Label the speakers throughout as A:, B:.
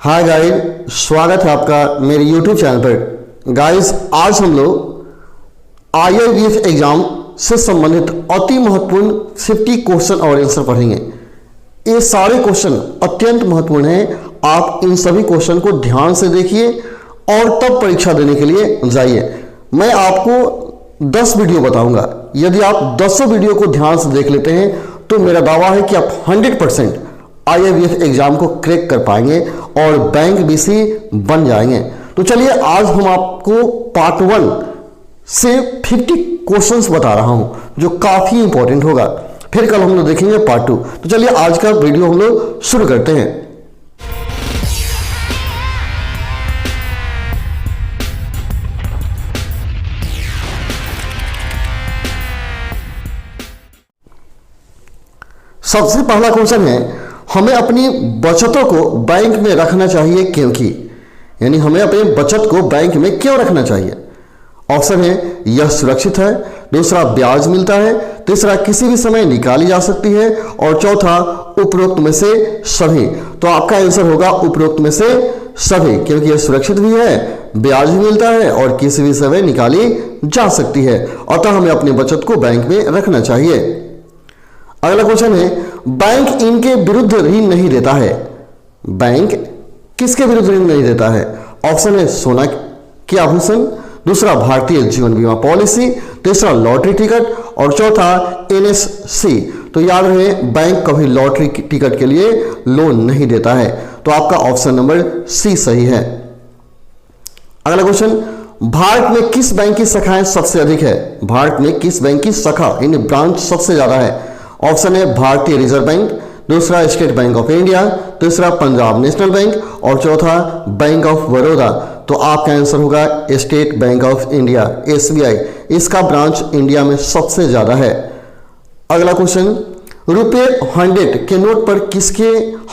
A: Hi guys, स्वागत है आपका मेरे YouTube चैनल पर। गाइस, आज हम लोग IAVF एग्जाम से संबंधित अति महत्वपूर्ण 50 क्वेश्चन और आंसर पढ़ेंगे। ये सारे क्वेश्चन अत्यंत महत्वपूर्ण हैं। आप इन सभी क्वेश्चन को ध्यान से देखिए और तब परीक्षा देने के लिए जाइए। मैं आपको 10 वीडियो बताऊंगा। यदि आप 10 वीडियो को ध्यान से देख लेते हैं तो मेरा दावा है कि आप 100% IAVF एग्जाम को क्रैक कर पाएंगे और बैंक BC बन जाएंगे। तो चलिए, आज हम आपको पार्ट 1 से 50 क्वेश्चंस बता रहा हूं जो काफी इंपॉर्टेंट होगा। फिर कल हम लोग देखेंगे पार्ट 2। तो चलिए, आज का वीडियो हम लोग शुरू करते हैं। सबसे पहला क्वेश्चन है, हमें अपनी बचतों को बैंक में रखना चाहिए क्योंकि, यानी हमें अपने बचत को बैंक में क्यों रखना चाहिए। ऑप्शन है, यह सुरक्षित है। दूसरा, ब्याज मिलता है। तीसरा, किसी भी समय निकाली जा सकती है। और चौथा, उपरोक्त में से सभी। तो आपका आंसर होगा उपरोक्त में से सभी, क्योंकि यह सुरक्षित भी है, ब्याज भी मिलता है और किसी भी समय निकाली जा सकती है। अतः हमें अपनी बचत को बैंक में रखना चाहिए। अगला क्वेश्चन है, बैंक इनके विरुद्ध ऋण नहीं देता है। बैंक किसके विरुद्ध ऋण नहीं देता है। ऑप्शन है, सोना के आभूषण। दूसरा, भारतीय जीवन बीमा पॉलिसी। तीसरा, लॉटरी टिकट। और चौथा, NSC। तो याद रहे, बैंक कभी लॉटरी टिकट के लिए लोन नहीं देता है। तो आपका ऑप्शन नंबर C सही है। अगला क्वेश्चन, भारत में किस बैंक की शाखाएं सबसे अधिक है। भारत में किस बैंक की शाखा, यानी ब्रांच सबसे ज्यादा है। ऑप्शन है, भारतीय रिजर्व बैंक। दूसरा, स्टेट बैंक ऑफ इंडिया। तीसरा, पंजाब नेशनल बैंक। और चौथा, बैंक ऑफ बड़ौदा। तो आपका आंसर होगा state bank of India, SBI। इसका ब्रांच इंडिया में सबसे ज्यादा है। अगला क्वेश्चन, ₹100 के नोट पर किसके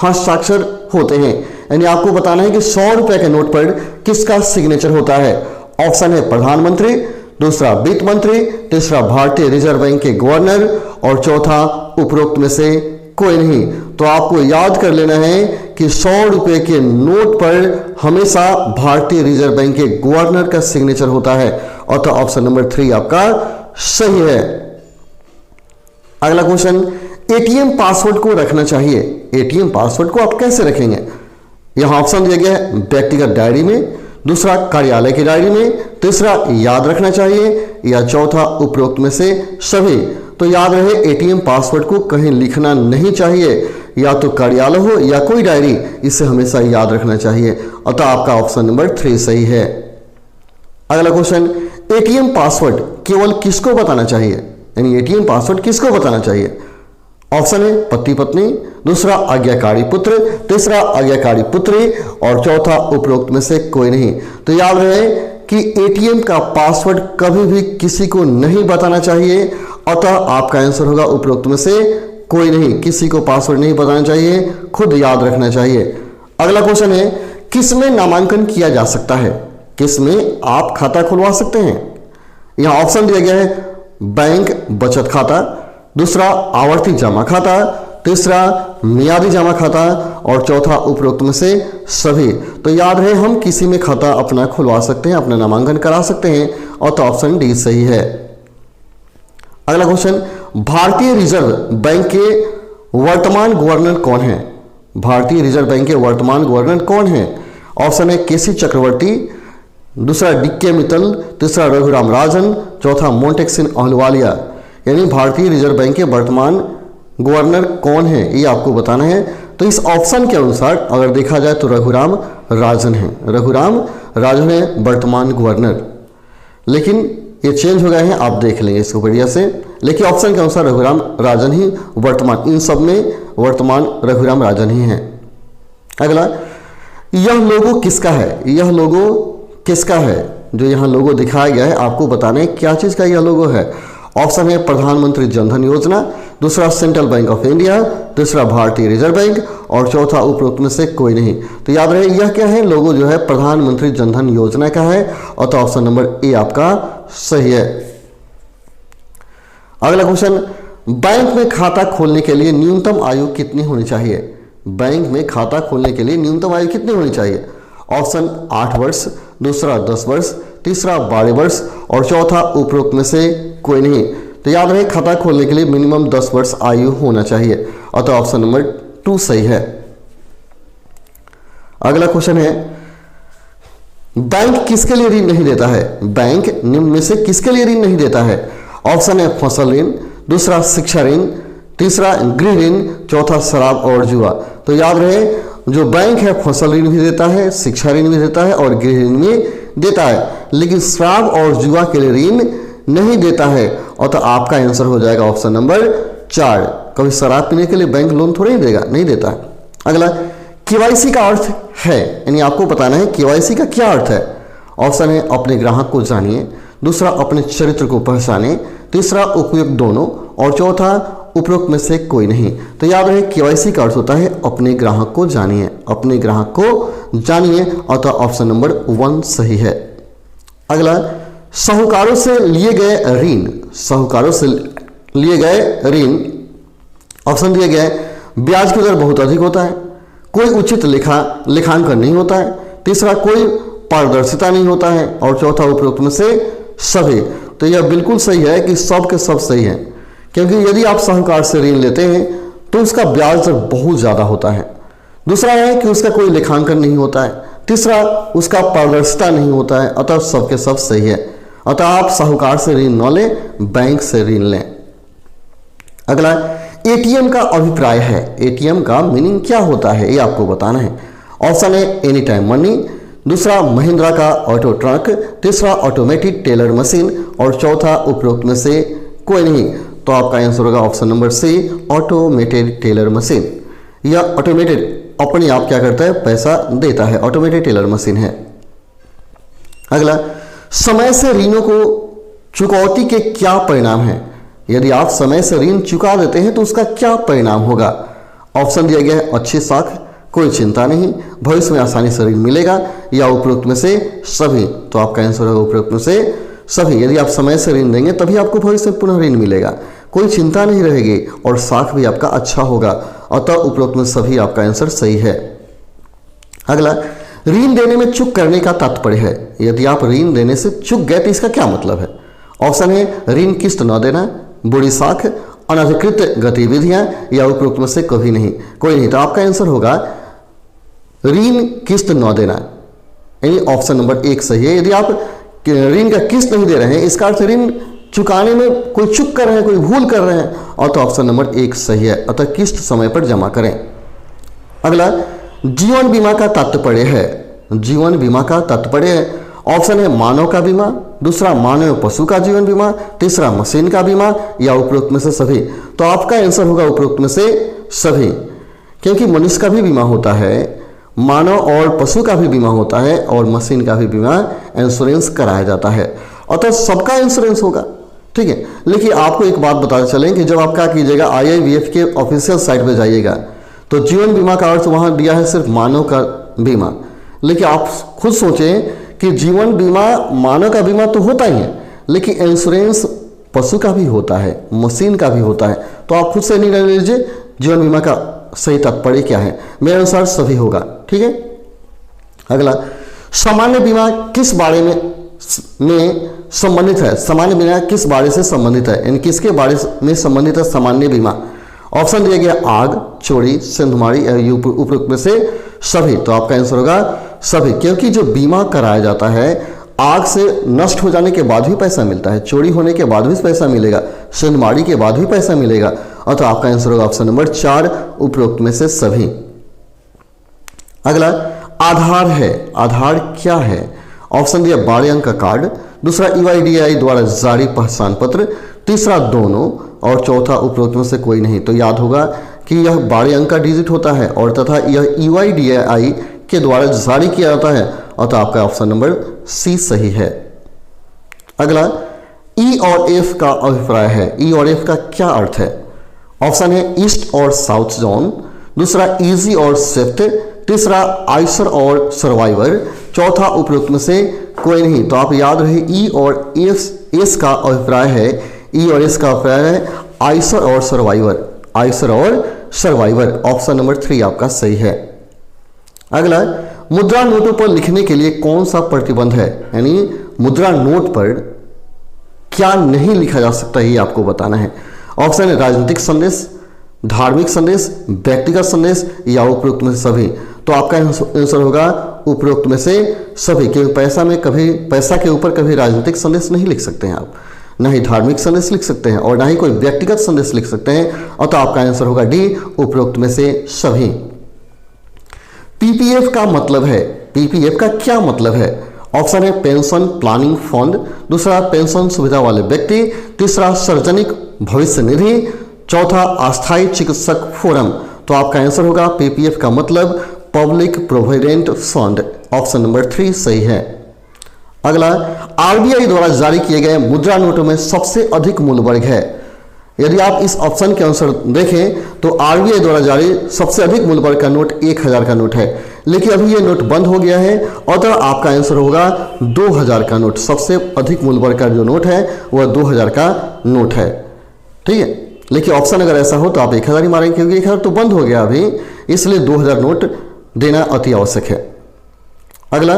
A: हस्ताक्षर होते हैं। यानी आपको बताना है कि 100 रुपए के नोट पर किसका सिग्नेचर होता है। ऑप्शन है, प्रधानमंत्री। दूसरा, वित्त मंत्री। तीसरा, भारतीय रिजर्व बैंक के गवर्नर। और चौथा, उपरोक्त में से कोई नहीं। तो आपको याद कर लेना है कि 100 रुपए के नोट पर हमेशा भारतीय रिजर्व बैंक के गवर्नर का सिग्नेचर होता है। अतः ऑप्शन नंबर 3 आपका सही है। अगला क्वेश्चन, ATM पासवर्ड को रखना चाहिए। ATM पासवर्ड को आप कैसे रखेंगे। यहां ऑप्शन दिया गया है, व्यक्तिगत डायरी में। दूसरा, कार्यालय की डायरी में। तीसरा, याद रखना चाहिए। या चौथा, उपरोक्त में से सभी। तो याद रहे, ATM पासवर्ड को कहीं लिखना नहीं चाहिए, या तो कार्यालय हो या कोई डायरी, इसे हमेशा याद रखना चाहिए। अतः आपका ऑप्शन नंबर 3 सही है। अगला क्वेश्चन, ATM पासवर्ड केवल किसको बताना चाहिए। यानी ATM पासवर्ड किसको बताना चाहिए। ऑप्शन है, पति पत्नी। दूसरा, आज्ञाकारी पुत्र। तीसरा, आज्ञाकारी पुत्री। और चौथा, उपरोक्त में से कोई नहीं। तो याद रहे कि ATM का पासवर्ड कभी भी किसी को नहीं बताना चाहिए। अतः आपका आंसर होगा उपरोक्त में से कोई नहीं। किसी को पासवर्ड नहीं बताना चाहिए, खुद याद रखना चाहिए। अगला क्वेश्चन है, किस में नामांकन किया जा सकता है। किस में आप खाता खुलवा सकते हैं। यहां ऑप्शन दिया गया है, बैंक बचत खाता। दूसरा, आवर्ती जमा खाता। तीसरा, मियादी जमा खाता। और चौथा, उपरोक्त में से सभी। तो याद रहे, हम किसी में खाता अपना खुलवा सकते हैं, अपना नामांकन करा सकते हैं। और तो ऑप्शन D सही है। अगला क्वेश्चन, भारतीय रिजर्व बैंक के वर्तमान गवर्नर कौन है। भारतीय रिजर्व बैंक के वर्तमान गवर्नर कौन है। ऑप्शन है, KC चक्रवर्ती। दूसरा, DK मित्तल। तीसरा, रघुराम राजन। चौथा, मोंटेक अहलुवालिया। यानी भारतीय रिजर्व बैंक के वर्तमान गवर्नर कौन है, ये आपको बताना है। तो इस ऑप्शन के अनुसार अगर देखा जाए तो रघुराम राजन है। रघुराम राजन है वर्तमान गवर्नर, लेकिन ये चेंज हो गए हैं, आप देख लेंगे इसको बढ़िया से। लेकिन ऑप्शन के अनुसार रघुराम राजन ही वर्तमान, इन सब में वर्तमान रघुराम राजन ही है। अगला, यह लोगो किसका है। यह लोगो किसका है। जो यहाँ लोगो दिखाया गया है, आपको बताना है क्या चीज का यह लोगो है। ऑप्शन है, प्रधानमंत्री जनधन योजना। दूसरा, सेंट्रल बैंक ऑफ इंडिया। तीसरा, भारतीय रिजर्व बैंक। और चौथा, उपरोक्त में से कोई नहीं। तो याद रहे, यह क्या है, लोगो जो है प्रधानमंत्री जनधन योजना का है। और तो ऑप्शन नंबर A आपका सही है। अगला क्वेश्चन, बैंक में खाता खोलने के लिए न्यूनतम आयु कितनी होनी चाहिए। बैंक में खाता खोलने के लिए न्यूनतम आयु कितनी होनी चाहिए? ऑप्शन 8 वर्ष, दूसरा 10 वर्ष, तीसरा 12 वर्ष और चौथा उपरोक्त में से कोई नहीं। तो याद रहे खाता खोलने के लिए मिनिमम 10 वर्ष आयु होना चाहिए, अतः ऑप्शन नंबर 2 सही है। अगला क्वेश्चन है, बैंक किसके लिए ऋण नहीं देता है? बैंक निम्न में से किसके लिए ऋण नहीं देता है? ऑप्शन है फसल ऋण, दूसरा शिक्षा ऋण, तीसरा गृह ऋण, चौथा शराब और जुआ। तो याद रहे जो बैंक है फसल ऋण भी देता है, शिक्षा ऋण भी देता है और गृह ऋण भी देता है, लेकिन शराब और जुआ के लिए ऋण नहीं देता है, और तो आपका आंसर हो जाएगा ऑप्शन नंबर 4। कभी शराब पीने के लिए बैंक लोन थोड़ा ही देगा, नहीं देता है। अगला केवाईसी का अर्थ है, यानी आपको बताना है केवाईसी का क्या अर्थ है। ऑप्शन है अपने ग्राहक को जानिए, दूसरा अपने चरित्र को पहचाने, तीसरा उपयुक्त दोनों और चौथा उपरोक्त में से कोई नहीं। तो याद रहे केवाईसी का अर्थ होता है अपने ग्राहक को जानिए, अपने ग्राहक को जानिए, अतः ऑप्शन नंबर 1 सही है। अगला साहूकारों से लिए गए ऋण, साहूकारों से लिए गए ऋण ऑप्शन दिए गए ब्याज की दर बहुत अधिक होता है, कोई उचित लेखांकन नहीं होता है, तीसरा कोई पारदर्शिता नहीं होता है और चौथा उपरोक्त में से सभी। तो यह बिल्कुल सही है कि सब के सब सही है, क्योंकि यदि आप साहूकार से ऋण लेते हैं तो उसका ब्याज दर बहुत ज़्यादा होता है, दूसरा है कि उसका कोई लेखांकन नहीं होता है, तीसरा उसका पारदर्शिता नहीं होता है, अतः सब के सब सही है। अतः आप साहूकार से ऋण न लें, बैंक से ऋण लें। अगला एटीएम का अभिप्राय है, एटीएम का मीनिंग क्या होता है ये आपको बताना है। ऑप्शन है एनी टाइम मनी, दूसरा महिंद्रा का ऑटो ट्रक, तीसरा ऑटोमेटेड टेलर मशीन और चौथा उपरोक्त में से कोई नहीं। तो आपका आंसर होगा option number C, automated teller machine. यह ऑटोमेटेड अपने आप क्या करता है, पैसा देता है, ऑटोमेटेड टेलर मशीन है। अगला समय से ऋणों को चुकौती के क्या परिणाम हैं? यदि आप समय से ऋण चुका देते हैं तो उसका क्या परिणाम होगा? ऑप्शन दिया गया है अच्छी साख, कोई चिंता नहीं, भविष्य में आसानी से ऋण मिलेगा या उपरोक्त में से सभी। तो आपका आंसर होगा उपरोक्त में से सभी। यदि आप समय से ऋण देंगे तभी आपको भविष्य में पुनः ऋण मिलेगा, कोई चिंता नहीं रहेगी और साख भी आपका अच्छा होगा, अतः उपरोक्त में सभी आपका आंसर सही है। अगला ऋण देने में चूक करने का तात्पर्य है, यदि आप ऋण देने से चूक गए तो इसका क्या मतलब है? ऑप्शन है ऋण किस्त न देना, बुरी साख, अनधिकृत गतिविधियां या उपरोक्त में से कोई नहीं। तो आपका आंसर होगा ऋण किस्त न देना, यानी ऑप्शन नंबर 1 सही है। यदि आप ऋण का किस्त नहीं दे रहे हैं इसका अर्थ ऋण चुकाने में कोई चूक कर रहे हैं, कोई भूल कर रहे हैं, और तो ऑप्शन नंबर 1 सही है, अतः किस्त समय पर जमा करें। अगला जीवन बीमा का तात्पर्य है, जीवन बीमा का तात्पर्य है। ऑप्शन है मानव का बीमा, दूसरा मानव पशु का जीवन बीमा, तीसरा मशीन का बीमा या उपरोक्त में से सभी। तो आपका आंसर होगा उपरोक्त में से सभी, क्योंकि मनुष्य का भी बीमा होता है, मानव और पशु का भी बीमा होता है और मशीन का भी बीमा इंश्योरेंस कराया जाता है, अतः सबका इंश्योरेंस होगा। ठीक है, लेकिन आपको एक बात बताते चलें कि जब आप क्या कीजिएगा IIBF के ऑफिशियल साइट पे जाइएगा तो जीवन बीमा का अर्थ वहां दिया है सिर्फ मानव का बीमा, लेकिन आप खुद सोचें कि जीवन बीमा मानव का बीमा तो होता ही है, लेकिन इंश्योरेंस पशु का भी होता है, मशीन का भी होता है। तो आप खुद से निर्णय लीजिए जीवन बीमा का सही तात्पर्य क्या है। मेरे अनुसार सभी होगा। ठीक है, अगला सामान्य बीमा किस बारे में संबंधित है? सामान्य बीमा किस बारे से संबंधित है, यानी किसके बारे में संबंधित है सामान्य बीमा? ऑप्शन दिया गया आग, चोरी, सेंधमारी या उपरोक्त में से सभी। तो आपका आंसर होगा सभी, क्योंकि जो बीमा कराया जाता है आग से नष्ट हो जाने के बाद भी पैसा मिलता है, चोरी होने के बाद भी पैसा मिलेगा, सेंधमारी के बाद भी पैसा मिलेगा, अतः आपका आंसर होगा ऑप्शन नंबर 4 उपरोक्त में से सभी। अगला आधार है, आधार क्या है? ऑप्शन दिया 12 अंक का कार्ड, दूसरा UIDAI द्वारा जारी पहचान पत्र, तीसरा दोनों और चौथा उपरोक्त में से कोई नहीं। तो याद होगा कि यह 12 अंक का डिजिट होता है और तथा यह UIDAI के द्वारा जारी किया जाता है, अतः आपका ऑप्शन नंबर सी सही है। अगला E और F का अभिप्राय है, E और F का क्या अर्थ है? ऑप्शन है ईस्ट और साउथ जोन, दूसरा इजी और स्विफ्ट, तीसरा आइसर और सर्वाइवर, चौथा उपरोक्त में से कोई नहीं। तो आप याद रहे ई और एस का अभिप्राय है, ई और एस का अभिप्राय है आइसर और सर्वाइवर, आइसर और सर्वाइवर, ऑप्शन नंबर 3 आपका सही है। अगला, मुद्रा नोटों पर लिखने के लिए कौन सा प्रतिबंध है, यानी मुद्रा नोट पर क्या नहीं लिखा जा सकता ये आपको बताना है। ऑप्शन है राजनीतिक संदेश, धार्मिक संदेश, व्यक्तिगत संदेश या उपरोक्त में से सभी। तो आपका आंसर होगा उपरोक्त में से सभी, क्योंकि पैसा के ऊपर कभी राजनीतिक संदेश नहीं लिख सकते हैं आप, ना ही धार्मिक संदेश लिख सकते हैं और ना ही कोई व्यक्तिगत संदेश लिख सकते हैं। और तो आपका आंसर होगा डी, उपरोक्त में से सभी। पीपीएफ का मतलब है, पीपीएफ का क्या मतलब है? ऑप्शन है पेंशन प्लानिंग फंड, दूसरा पेंशन सुविधा वाले व्यक्ति, तीसरा सार्वजनिक भविष्य निधि, चौथा अस्थायी चिकित्सक फोरम। तो आपका आंसर होगा पीपीएफ का मतलब public provident fund, option number 3 सही है। अगला, आरबीआई द्वारा जारी किए गए मुद्रा नोटों में सबसे अधिक मूल्य वर्ग है। यदि आप इस ऑप्शन के अनुसार देखें तो आरबीआई द्वारा जारी सबसे अधिक मूल्य वर्ग का नोट 1000 का नोट है, लेकिन अभी ये नोट बंद हो गया है और तो आपका आंसर होगा 2000 का नोट। सबसे अधिक मूल्य वर्ग का जो नोट है वह 2000 का नोट है, ठीक है। लेकिन ऑप्शन अगर ऐसा हो तो आप 1000 ही मारेंगे, क्योंकि 1000 तो बंद हो गया अभी, इसलिए 2000 नोट देना अति आवश्यक है। अगला,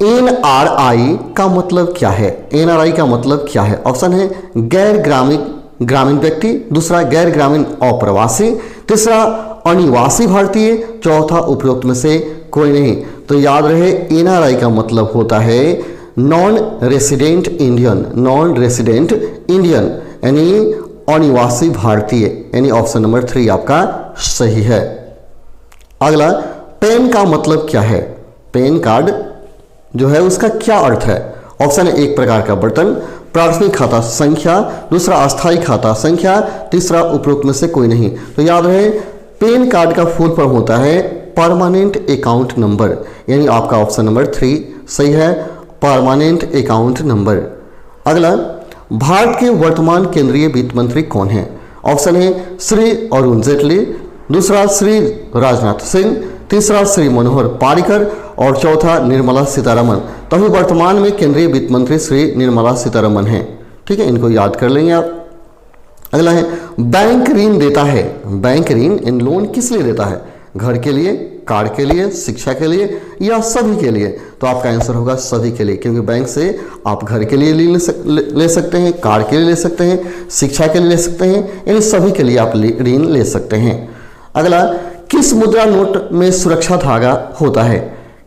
A: एनआरआई का मतलब क्या है? एनआरआई का मतलब क्या है? ऑप्शन है गैर ग्रामीण व्यक्ति, दूसरा गैर ग्रामीण अप्रवासी, तीसरा अनिवासी भारतीय, चौथा उपरोक्त में से कोई नहीं। तो याद रहे एनआरआई का मतलब होता है non resident Indian, non resident Indian यानी अनिवासी भारतीय, यानी ऑप्शन नंबर 3 आपका सही है। अगला, पैन का मतलब क्या है? पैन कार्ड जो है उसका क्या अर्थ है? ऑप्शन है एक प्रकार का बर्तन, प्राथमिक खाता संख्या, दूसरा अस्थायी खाता संख्या, तीसरा उपरोक्त में से कोई नहीं। तो याद रहे पैन कार्ड का फुल फॉर्म होता है परमानेंट अकाउंट नंबर, यानी आपका ऑप्शन नंबर 3 सही है, परमानेंट अकाउंट नंबर। अगला, भारत के वर्तमान केंद्रीय वित्त मंत्री कौन है? ऑप्शन है श्री अरुण जेटली, दूसरा श्री राजनाथ सिंह, तीसरा श्री मनोहर पारिकर और चौथा निर्मला सीतारमण। तो अभी वर्तमान में केंद्रीय वित्त मंत्री श्री निर्मला सीतारमण हैं, ठीक है, इनको याद कर लेंगे आप। अगला है बैंक ऋण देता है, बैंक ऋण इन लोन किस लिए देता है? घर के लिए, कार के लिए, शिक्षा के लिए या सभी के लिए? तो आपका आंसर होगा सभी के लिए, क्योंकि बैंक से आप घर के लिए ले सकते हैं, कार के लिए ले सकते हैं, शिक्षा के लिए ले सकते हैं, यानी सभी के लिए आप ऋण ले सकते हैं। अगला, किस मुद्रा नोट में सुरक्षा धागा होता है?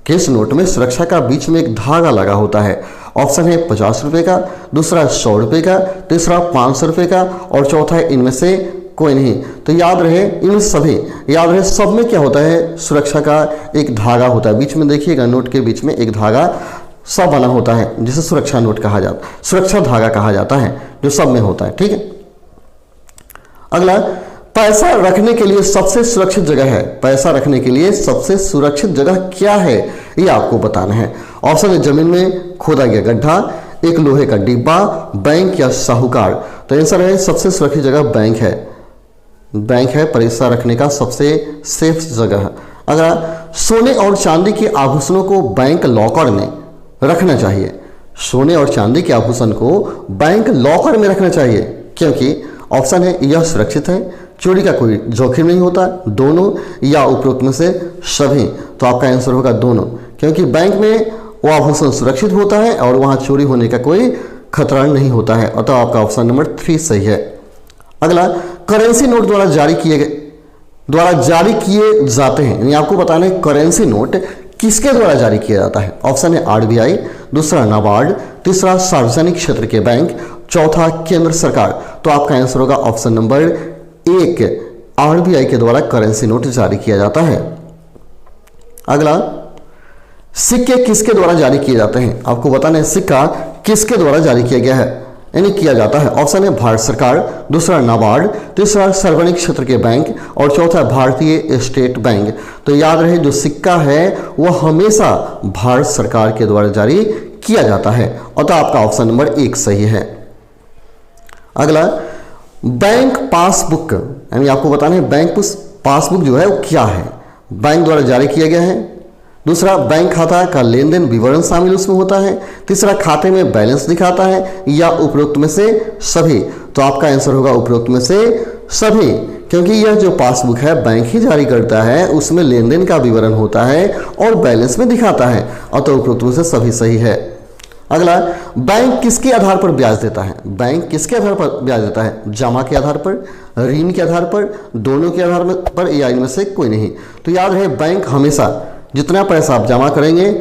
A: किस नोट में सुरक्षा का बीच में एक धागा लगा होता है? ऑप्शन है 50 रुपए का, दूसरा 100 रुपए का, तीसरा 500 रुपए का और चौथा है इनमें से कोई नहीं। तो याद रहे इन सभी, याद रहे सब में क्या होता है, सुरक्षा का एक धागा होता है। बीच में देखिएगा नोट के बीच में एक धागा सब बना होता है, जिसे सुरक्षा नोट कहा जाता, सुरक्षा धागा कहा जाता है, जो सब में होता है, ठीक है। अगला, पैसा रखने के लिए सबसे सुरक्षित जगह है, पैसा रखने के लिए सबसे सुरक्षित जगह क्या है ये आपको बताना है। ऑप्शन है जमीन में खोदा गया गड्ढा, एक लोहे का डिब्बा, बैंक या साहूकार। तो आंसर है सबसे सुरक्षित जगह बैंक है, बैंक है पैसा रखने का सबसे सेफ जगह। अगर सोने और चांदी के आभूषणों को बैंक लॉकर में रखना चाहिए, सोने और चांदी के आभूषण को बैंक लॉकर में रखना चाहिए, क्योंकि ऑप्शन है यह सुरक्षित है, चोरी का कोई जोखिम नहीं होता, दोनों या उपरोक्त में से सभी। तो आपका आंसर होगा दोनों, क्योंकि बैंक में वो आभूषण सुरक्षित होता है और वहां चोरी होने का कोई खतरा नहीं होता है, अतः आपका ऑप्शन नंबर 3 सही है। अगला, करेंसी नोट द्वारा जारी किए जाते हैं, यानी आपको बताना है करेंसी नोट किसके द्वारा जारी किया जाता है। ऑप्शन है आरबीआई, दूसरा नाबार्ड, तीसरा सार्वजनिक क्षेत्र के बैंक, चौथा केंद्र सरकार। तो आपका आंसर होगा ऑप्शन नंबर 1, आरबीआई के द्वारा करेंसी नोट जारी किया जाता है। अगला, सिक्के किसके द्वारा जारी किए जाते हैं? आपको बताना है सिक्का किसके द्वारा जारी किया गया है, यानी किया जाता है। ऑप्शन है भारत सरकार, दूसरा नाबार्ड, तीसरा सार्वजनिक क्षेत्र के बैंक और चौथा भारतीय स्टेट बैंक। तो याद रहे जो सिक्का है वह हमेशा भारत सरकार के द्वारा जारी किया जाता है, अतः आपका ऑप्शन नंबर 1 सही है। अगला, बैंक पासबुक, यानी आपको बताना है बैंक पासबुक जो है वो क्या है, बैंक द्वारा जारी किया गया है। दूसरा, बैंक खाता का लेन देन विवरण शामिल उसमें होता है। तीसरा, खाते में बैलेंस दिखाता है या उपरोक्त में से सभी। तो आपका आंसर होगा उपरोक्त में से सभी, क्योंकि यह जो पासबुक है बैंक ही जारी करता है, उसमें लेन देन का विवरण होता है और बैलेंस में दिखाता है, अतः उपरोक्त में से सभी सही है। अगला, बैंक किसके आधार पर ब्याज देता है? बैंक किसके आधार पर ब्याज देता है? जमा के आधार पर, ऋण के आधार पर, दोनों के आधार पर या इनमें से कोई नहीं। तो याद रहे, बैंक हमेशा जितना पैसा आप जमा करेंगे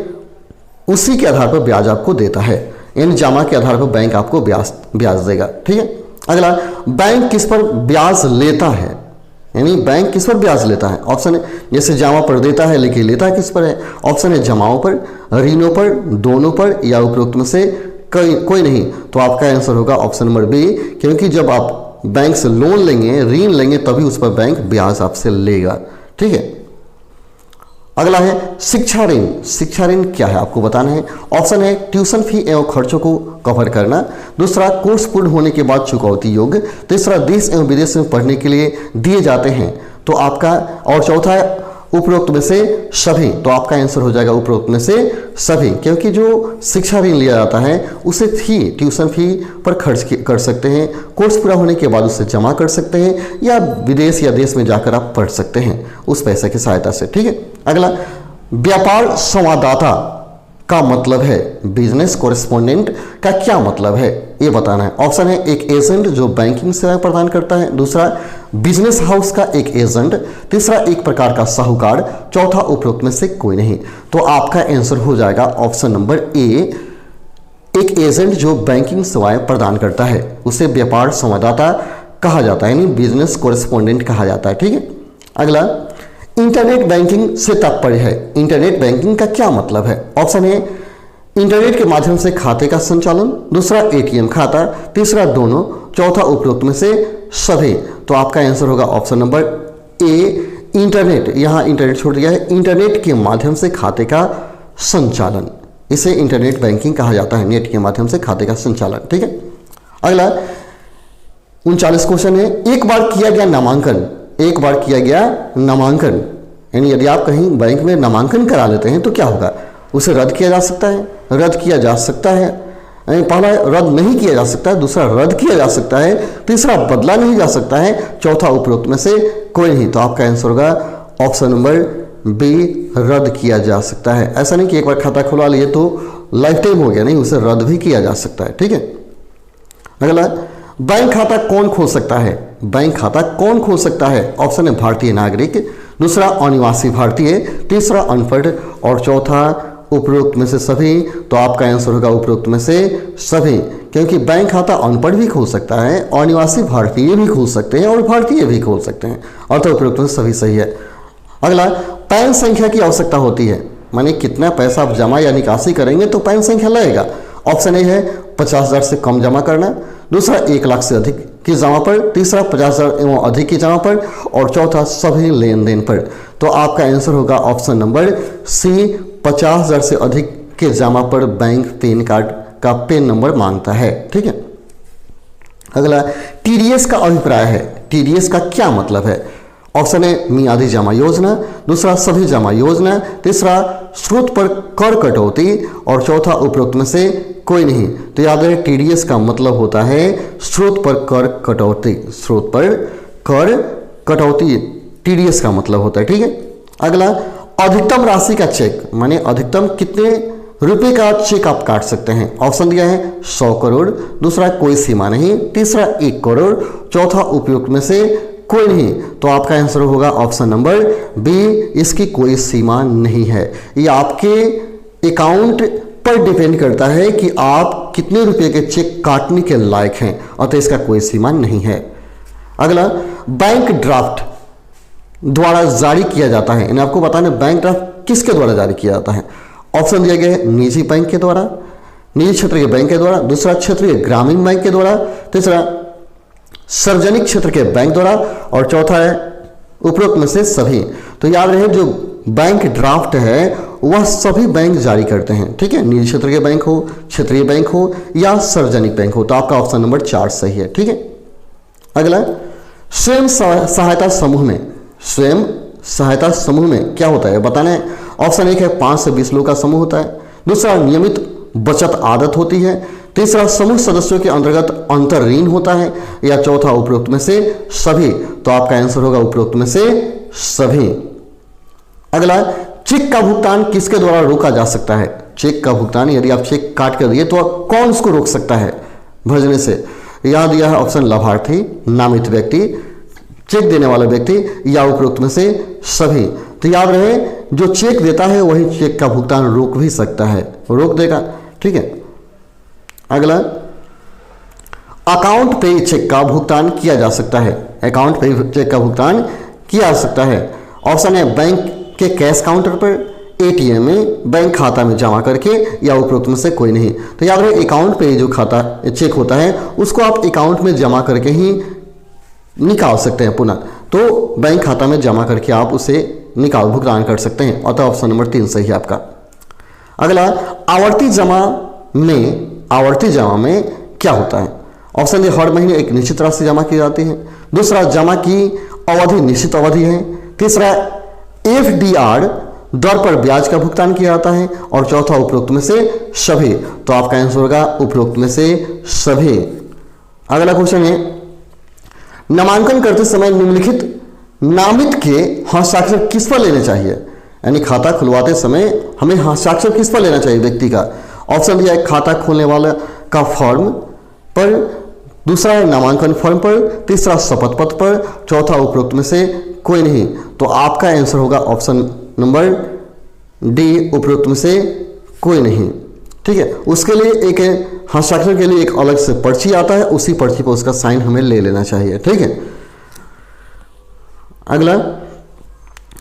A: उसी के आधार पर ब्याज आपको देता है, यानी जमा के आधार पर बैंक आपको ब्याज देगा। ठीक है। अगला, बैंक किस पर ब्याज लेता है? यानी बैंक किस पर ब्याज लेता है? ऑप्शन है जैसे जमा पर देता है, लेकिन लेता किस पर है? ऑप्शन है जमाओं पर, ऋणों पर, दोनों पर या उपरोक्त में से कोई नहीं। तो आपका आंसर होगा ऑप्शन नंबर बी, क्योंकि जब आप बैंक से लोन लेंगे, ऋण लेंगे, तभी उस पर बैंक ब्याज आपसे लेगा। ठीक है। अगला है शिक्षा ऋण। शिक्षा ऋण क्या है आपको बताना है। ऑप्शन है ट्यूशन फी एवं खर्चों को कवर करना, दूसरा कोर्स पूर्ण होने के बाद चुकौती योग्य, तीसरा देश एवं विदेश में पढ़ने के लिए दिए जाते हैं। तो आपका, और चौथा है उपरोक्त में से सभी। तो आपका आंसर हो जाएगा उपरोक्त में से सभी, क्योंकि जो शिक्षा ऋण लिया जाता है उसे ट्यूशन फी पर खर्च कर सकते हैं, कोर्स पूरा होने के बाद उसे जमा कर सकते हैं, या विदेश या देश में जाकर आप पढ़ सकते हैं उस पैसे की सहायता से। ठीक है। अगला, व्यापार संवाददाता का मतलब है, बिजनेस कोरेस्पोंडेंट का क्या मतलब है ये बताना है। ऑप्शन है एक एजेंट जो बैंकिंग सेवाएं प्रदान करता है, दूसरा बिजनेस हाउस का एक एजेंट, तीसरा एक प्रकार का साहूकार, चौथा उपरोक्त में से कोई नहीं। तो आपका आंसर हो जाएगा ऑप्शन नंबर ए, एक एजेंट जो बैंकिंग सेवाएं प्रदान करता है उसे व्यापार संवाददाता कहा जाता है, यानी बिजनेस कोरेस्पोंडेंट कहा जाता है। ठीक है। अगला, इंटरनेट बैंकिंग से तात्पर्य है। इंटरनेट बैंकिंग का क्या मतलब है? ऑप्शन है इंटरनेट के माध्यम से खाते का संचालन, दूसरा एटीएम खाता, तीसरा दोनों, चौथा उपरोक्त में से सभी। तो आपका आंसर होगा ऑप्शन नंबर ए, इंटरनेट। यहां इंटरनेट छोड़ दिया है, इंटरनेट के माध्यम से खाते का संचालन, इसे इंटरनेट बैंकिंग कहा जाता है, नेट के माध्यम से खाते का संचालन। ठीक है। अगला 39 क्वेश्चन है, एक बार किया गया नामांकन, एक बार किया गया नामांकन, यानी यदि आप कहीं बैंक में नामांकन करा लेते हैं तो क्या होगा? उसे रद्द किया जा सकता है, रद्द किया जा सकता है, पहला रद्द नहीं किया जा सकता है, दूसरा रद्द किया जा सकता है, तीसरा बदला नहीं जा सकता है, चौथा उपरोक्त में से कोई नहीं। तो आपका आंसर होगा ऑप्शन नंबर बी, रद्द किया जा सकता है। ऐसा नहीं कि एक बार खाता खुलवा लिए तो लाइफ टाइम हो गया, नहीं, उसे रद्द भी किया जा सकता है। ठीक है। अगला, बैंक खाता कौन खोल सकता है? बैंक खाता कौन खोल सकता है? ऑप्शन है भारतीय नागरिक, दूसरा अनिवासी भारतीय, तीसरा अनपढ़ और चौथा उपरोक्त में से सभी। तो आपका आंसर होगा उपरोक्त में से सभी, क्योंकि बैंक खाता अनपढ़ भी खोल सकता है, अनिवासी भारतीय भी खोल सकते हैं और भारतीय भी खोल सकते हैं, अतः उपरोक्त में सभी सही है। अगला, पैन संख्या की आवश्यकता होती है, माने कितना पैसा आप जमा या निकासी करेंगे तो पैन संख्या लगेगा। ऑप्शन ए है 50,000 से कम जमा करना, दूसरा 1 लाख से अधिक की जमा पर, तीसरा 50,000 एवं अधिक की जमा पर, और चौथा सभी लेन देन पर। तो आपका आंसर होगा ऑप्शन नंबर सी, 50,000 से अधिक के जमा पर बैंक पैन कार्ड का पैन नंबर मांगता है। ठीक है। अगला, टीडीएस का अभिप्राय है, टीडीएस का क्या मतलब है? ऑप्शन है मियादी जमा योजना, दूसरा सभी जमा योजना, तीसरा स्रोत पर कर कटौती, और चौथा उपरोक्त में से कोई नहीं। तो याद रहे, टीडीएस का मतलब होता है स्रोत पर कर कटौती, स्रोत पर कर कटौती टीडीएस का मतलब होता है। ठीक है। अगला, अधिकतम राशि का चेक, माने अधिकतम कितने रुपए का चेक आप काट सकते हैं? ऑप्शन दिया है 100 करोड़, दूसरा कोई सीमा नहीं, तीसरा 1 करोड़, चौथा उपयुक्त में से कोई नहीं। तो आपका आंसर होगा ऑप्शन नंबर बी, इसकी कोई सीमा नहीं है। ये आपके अकाउंट पर डिपेंड करता है कि आप कितने रुपए के चेक काटने के लायक हैं, अतः इसका कोई सीमा नहीं है। अगला, बैंक ड्राफ्ट द्वारा जारी किया जाता है, यानी आपको बताना बैंक ड्राफ्ट किसके द्वारा जारी किया जाता है। ऑप्शन दिया गया है निजी बैंक के द्वारा, निजी क्षेत्र के बैंक के द्वारा, दूसरा क्षेत्रीय ग्रामीण बैंक के द्वारा, तीसरा सार्वजनिक क्षेत्र के बैंक द्वारा, और चौथा है उपरोक्त में से सभी। तो याद रहे, जो बैंक ड्राफ्ट है वह सभी बैंक जारी करते हैं। ठीक है। निजी क्षेत्र के बैंक हो, क्षेत्रीय बैंक हो या सार्वजनिक बैंक हो। तो आपका ऑप्शन नंबर 4 सही है। ठीक है। अगला, स्वयं सहायता समूह में, स्वयं सहायता समूह में क्या होता है बताना है। ऑप्शन 1 है 5 से 20 लोगों का समूह होता है, दूसरा नियमित बचत आदत होती है, तीसरा समूह सदस्यों के अंतर्गत अंतर ऋण होता है, या चौथा उपरोक्त में से सभी। तो आपका आंसर होगा उपरोक्त में से सभी। अगला, चेक का भुगतान किसके द्वारा रोका जा सकता है? चेक का भुगतान यदि आप चेक काट कर दिए तो कौन उसको रोक सकता है भेजने से? यहाँ दिया है ऑप्शन लाभार्थी, नामित व्यक्ति, चेक देने वाला व्यक्ति, या उपरोक्त में से सभी। तो याद रहे, जो चेक देता है वही चेक का भुगतान रोक भी सकता है, रोक देगा। ठीक है। अगला, अकाउंट पे चेक का भुगतान किया जा सकता है। अकाउंट पे चेक का भुगतान किया जा सकता है। ऑप्शन है बैंक के कैश काउंटर पर, एटीएम में, बैंक खाता में जमा करके, या उपरोक्त में से कोई नहीं। तो याद रहे, अकाउंट पे जो खाता चेक होता है उसको आप अकाउंट में जमा करके ही निकाल सकते हैं पुनः। तो बैंक खाता में जमा करके आप उसे निकाल भुगतान कर सकते हैं। अतः ऑप्शन नंबर 3 सही है आपका। अगला, आवर्ती जमा में क्या होता है? ऑप्शन ए, हर महीने एक निश्चित राशि जमा की जाती है। दूसरा, जमा की अवधि निश्चित अवधि है। तीसरा, FDR दर पर ब्याज का भुगतान किया जाता है। और चौथा, उपरोक्त में से सभी। तो आपका आंसर होगा उपरोक्त में से सभी। अगला क्वेश्चन है, नामांकन करते समय निम्नलिखित नामित के हस्ताक्षर किस पर लेने चाहिए? यानी खाता खुलवाते समय हमें हस्ताक्षर किस पर लेना चाहिए व्यक्ति का? ऑप्शन दिया है खाता खोलने वाला का फॉर्म पर, दूसरा है नामांकन फॉर्म पर, तीसरा शपथ पत्र पर, चौथा उपरोक्त में से कोई नहीं। तो आपका आंसर होगा ऑप्शन नंबर डी, उपरोक्त में से कोई नहीं। ठीक है। उसके लिए एक हस्ताक्षर के लिए एक अलग से पर्ची आता है, उसी पर्ची पर उसका साइन हमें ले लेना चाहिए। ठीक है। अगला,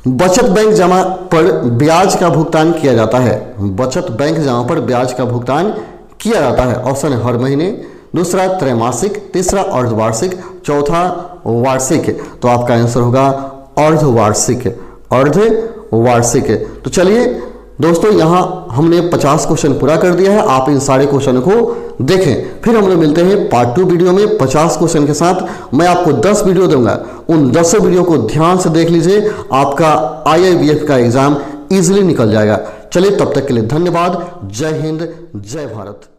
A: बचत बैंक जमा पर ब्याज का भुगतान किया जाता है। बचत बैंक जमा पर ब्याज का भुगतान किया जाता है। ऑप्शन है हर महीने, दूसरा त्रैमासिक, तीसरा अर्धवार्षिक, चौथा वार्षिक। तो आपका आंसर होगा अर्धवार्षिक, अर्धवार्षिक। तो चलिए दोस्तों, यहाँ हमने 50 क्वेश्चन पूरा कर दिया है। आप इन सारे क्वेश्चन को देखें। फिर हम लोग मिलते हैं पार्ट 2 वीडियो में 50 क्वेश्चन के साथ। मैं आपको 10 वीडियो दूंगा, उन 10 वीडियो को ध्यान से देख लीजिए, आपका IIBF का एग्जाम इजीली निकल जाएगा। चलिए, तब तक के लिए धन्यवाद। जय हिंद, जय भारत।